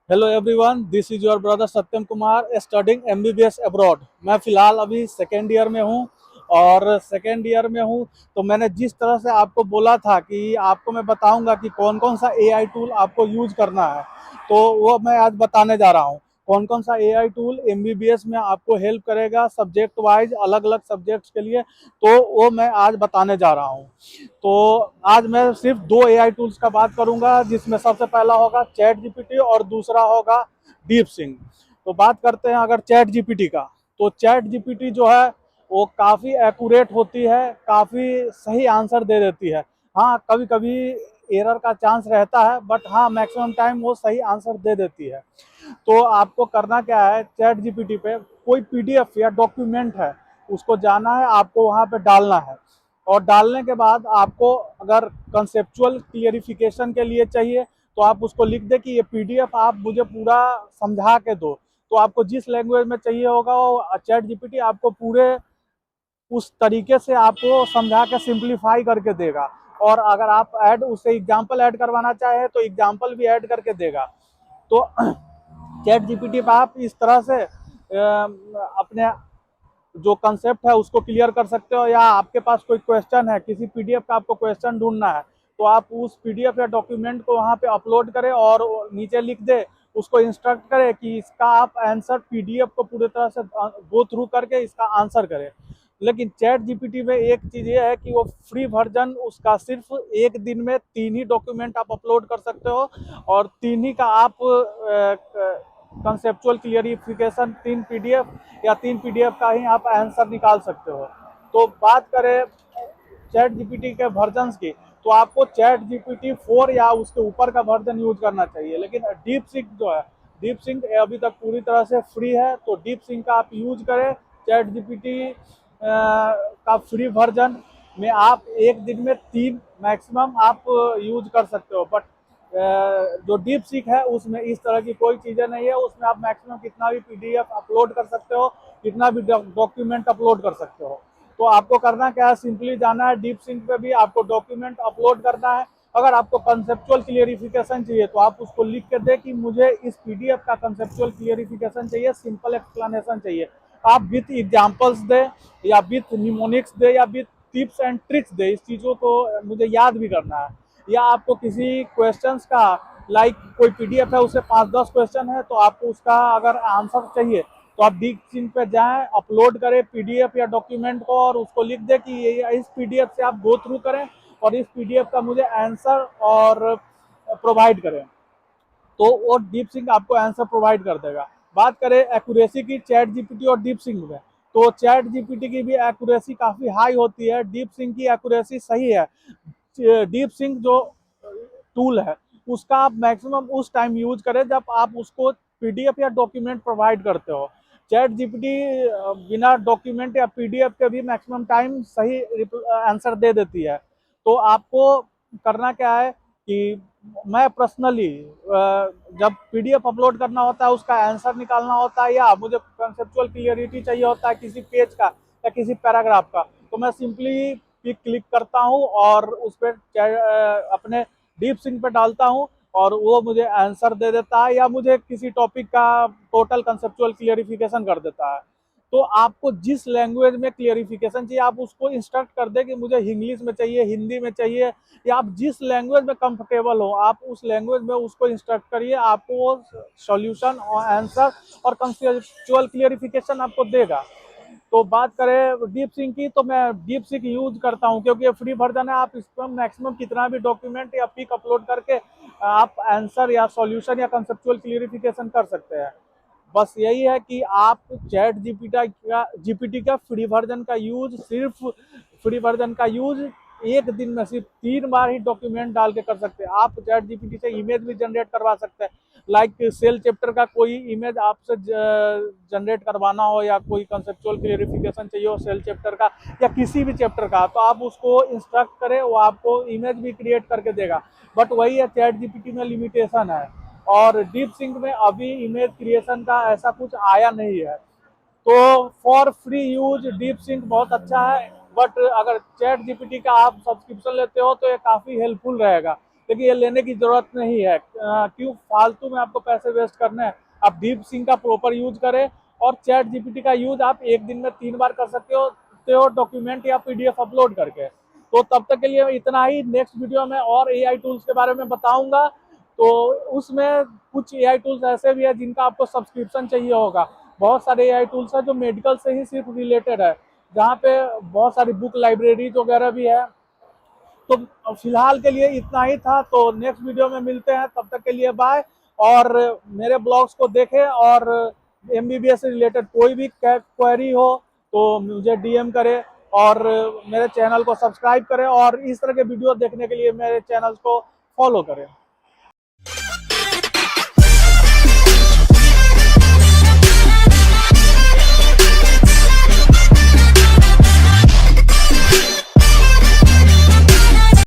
Hello everyone, this is your brother Satyam Kumar studying MBBS abroad. मैं फ़िलहाल अभी second year में हूँ और सेकेंड ईयर में हूँ तो मैंने जिस तरह से आपको बोला था कि आपको मैं बताऊंगा कि कौन कौन सा एआई टूल आपको यूज करना है, तो वो मैं आज बताने जा रहा हूँ। कौन कौन सा एआई टूल एमबीबीएस में आपको हेल्प करेगा सब्जेक्ट वाइज, अलग अलग सब्जेक्ट्स के लिए, तो वो मैं आज बताने जा रहा हूँ। तो आज मैं सिर्फ दो एआई टूल्स का बात करूंगा, जिसमें सबसे पहला होगा चैट जीपीटी और दूसरा होगा डीप सिंक। तो बात करते हैं अगर चैट जीपीटी का, तो चैट जीपीटी जो है वो काफ़ी एक्यूरेट होती है, काफ़ी सही आंसर दे देती है। हाँ, कभी कभी एरर का चांस रहता है, बट हाँ मैक्सिमम टाइम वो सही आंसर दे देती है। तो आपको करना क्या है, चैट जीपीटी पे कोई पीडीएफ या डॉक्यूमेंट है, उसको जाना है, आपको वहाँ पे डालना है। और डालने के बाद आपको अगर कंसेप्चुअल क्लियरिफिकेशन के लिए चाहिए तो आप उसको लिख दे कि ये पीडीएफ आप मुझे पूरा समझा के दो। तो आपको जिस लैंग्वेज में चाहिए होगा वो चैट जीपीटी आपको पूरे उस तरीके से आपको समझा के सिंप्लीफाई करके देगा। और अगर आप ऐड उससे एग्जाम्पल ऐड करवाना चाहे तो एग्जाम्पल भी ऐड करके देगा। तो चैट जीपीटी पर आप इस तरह से अपने जो कंसेप्ट है उसको क्लियर कर सकते हो, या आपके पास कोई क्वेश्चन है, किसी पीडीएफ का आपको क्वेश्चन ढूंढना है, तो आप उस पीडीएफ या डॉक्यूमेंट को वहाँ पे अपलोड करें और नीचे लिख दे, उसको इंस्ट्रक्ट करें कि इसका आप आंसर पीडीएफ को पूरी तरह से गो थ्रू करके इसका आंसर करें। लेकिन चैट जीपीटी में एक चीज़ ये है कि वो फ्री वर्जन, उसका सिर्फ एक दिन में 3 ही डॉक्यूमेंट आप अपलोड कर सकते हो, और 3 ही का आप कंसेप्चुअल क्लियरिफिकेशन, 3 पीडीएफ या 3 पीडीएफ का ही आप आंसर निकाल सकते हो। तो बात करें चैट जीपीटी के वर्जन्स की, तो आपको चैट जीपीटी 4 या उसके ऊपर का वर्जन यूज करना चाहिए। लेकिन डीप सिंक जो है, डीप सिंक अभी तक पूरी तरह से फ्री है, तो डीप सिंक का आप यूज करें। चैट जीपीटी का फ्री वर्जन में आप एक दिन में 3 मैक्सिमम आप यूज कर सकते हो। बट जो डीप सीक है उसमें इस तरह की कोई चीज़ें नहीं है, उसमें आप मैक्सिमम कितना भी पीडीएफ अपलोड कर सकते हो, कितना भी डॉक्यूमेंट अपलोड कर सकते हो। तो आपको करना क्या है, सिंपली जाना है डीप सिंक पे, भी आपको डॉक्यूमेंट अपलोड करना है। अगर आपको कंसेप्चुअल क्लियरिफिकेशन चाहिए तो आप उसको लिख के दे कि मुझे इस पीडीएफ का कंसेप्चुअल क्लियरिफिकेशन चाहिए, सिंपल एक्सप्लेनेशन चाहिए। आप विथ एग्जाम्पल्स दे, या विथ निमोनिक्स दे, या विथ टिप्स एंड ट्रिक्स दे, इस चीज़ों को मुझे याद भी करना है। या आपको किसी क्वेश्चंस का, लाइक कोई पीडीएफ है उससे 5-10 क्वेश्चन है, तो आपको उसका अगर आंसर चाहिए तो आप डीप सिंक पे जाएं, अपलोड करें पीडीएफ या डॉक्यूमेंट को, और उसको लिख दें कि ये इस पीडीएफ से आप गो थ्रू करें और इस पीडीएफ का मुझे आंसर और प्रोवाइड करें। तो वो डीप सिंक आपको आंसर प्रोवाइड कर देगा। बात करें एक्यूरेसी की चैट जीपीटी और डीप सिंक में, तो चैट जीपीटी की भी एक्यूरेसी काफ़ी हाई होती है, डीप सिंक की एक्यूरेसी सही है। डीप सिंक जो टूल है उसका आप मैक्सिमम उस टाइम यूज करें जब आप उसको पीडीएफ या डॉक्यूमेंट प्रोवाइड करते हो। चैट जीपीटी बिना डॉक्यूमेंट या पीडीएफ के भी मैक्सिमम टाइम सही आंसर दे देती है। तो आपको करना क्या है कि मैं पर्सनली जब पीडीएफ अपलोड करना होता है, उसका आंसर निकालना होता है, या मुझे कंसेप्चुअल क्लियरिटी चाहिए होता है किसी पेज का या किसी पैराग्राफ का, तो मैं सिंपली पिक क्लिक करता हूँ और उस पर अपने डीप सिंक पे डालता हूँ, और वो मुझे आंसर दे देता है, या मुझे किसी टॉपिक का टोटल कंसेप्चुअल क्लियरिफिकेशन कर देता है। तो आपको जिस लैंग्वेज में क्लियरिफिकेशन चाहिए आप उसको इंस्ट्रक्ट कर दे कि मुझे इंग्लिश में चाहिए, हिंदी में चाहिए, या आप जिस लैंग्वेज में कंफर्टेबल हो आप उस लैंग्वेज में उसको इंस्ट्रक्ट करिए, आपको वो सॉल्यूशन और आंसर और कंसेप्चुअल क्लियरिफिकेशन आपको देगा। तो बात करें डीप सिंक की, तो मैं डीप सिंक यूज करता हूं क्योंकि ये फ्री वर्जन है। आप इस पर मैक्सिमम कितना भी डॉक्यूमेंट या पिक अपलोड करके आप आंसर या सॉल्यूशन या कंसेप्चुअल क्लियरिफिकेशन कर सकते हैं। बस यही है कि आप चैट जीपीटी का फ्री वर्जन का यूज एक दिन में सिर्फ 3 बार ही डॉक्यूमेंट डाल के कर सकते हैं। आप चैट जीपीटी से इमेज भी जनरेट करवा सकते हैं, लाइक सेल चैप्टर का कोई इमेज आपसे जनरेट करवाना हो, या कोई कंसेप्चुअल क्लियरिफिकेशन चाहिए हो सेल चैप्टर का या किसी भी चैप्टर का, तो आप उसको इंस्ट्रक्ट करें, वो आपको इमेज भी क्रिएट करके देगा। बट वही है, चैट जीपीटी में लिमिटेशन है, और डीप सिंक में अभी इमेज क्रिएशन का ऐसा कुछ आया नहीं है। तो for free use DeepSeek बहुत अच्छा है, बट अगर चैट जीपीटी का आप सब्सक्रिप्शन लेते हो तो ये काफ़ी हेल्पफुल रहेगा। लेकिन ये लेने की जरूरत नहीं है। क्यों फालतू में आपको पैसे वेस्ट करने हैं। आप डीप सिंक का प्रॉपर यूज करें और चैट जीपीटी का यूज आप एक दिन में 3 बार कर सकते हो डॉक्यूमेंट या पीडीएफ अपलोड करके। तो तब तक के लिए इतना ही। नेक्स्ट वीडियो में और एआई टूल्स के बारे में बताऊंगा। तो उसमें कुछ एआई टूल्स ऐसे भी है जिनका आपको सब्सक्रिप्शन चाहिए होगा। बहुत सारे एआई टूल्स है जो मेडिकल से ही सिर्फ रिलेटेड है, जहाँ पे बहुत सारी बुक लाइब्रेरीज वगैरह भी है। तो फिलहाल के लिए इतना ही था। तो नेक्स्ट वीडियो में मिलते हैं, तब तक के लिए बाय। और मेरे ब्लॉग्स को देखें और एमबीबीएस से रिलेटेड कोई भी क्वेरी हो तो मुझे डीएम करें और मेरे चैनल को सब्सक्राइब करें और इस तरह के वीडियो देखने के लिए मेरे चैनल को फॉलो करें।